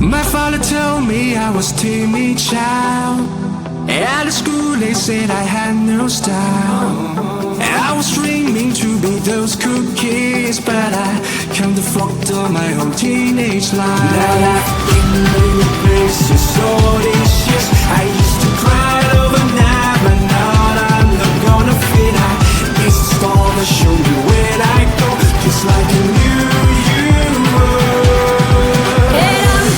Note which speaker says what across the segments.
Speaker 1: My father told me I was timid child. At the school they said I had no style. I was dreaming to be those cool kids, but I can't afford all my whole teenage life. Now I've been many places all these years. I used to cry overnight, but now I'm not gonna fit. It's a star to show me where I go, just like I knew you were.
Speaker 2: And I'm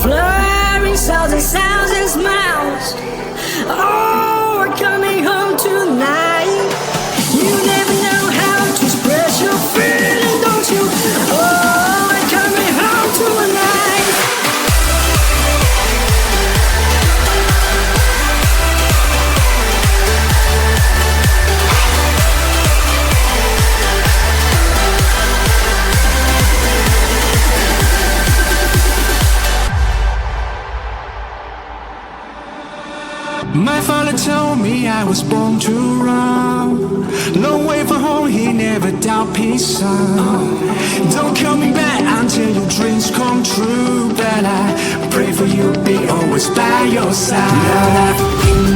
Speaker 2: fluttering sounds and sounds and smiles. Oh, we're coming home tonight. You never know how to express your feeling, don't you? Oh, we're coming home tonight.
Speaker 1: My father told me I was born to run. Long way from home, he never doubt peace, son. Don't call me back until your dreams come true, but I pray for you, be always by your side. Now I've been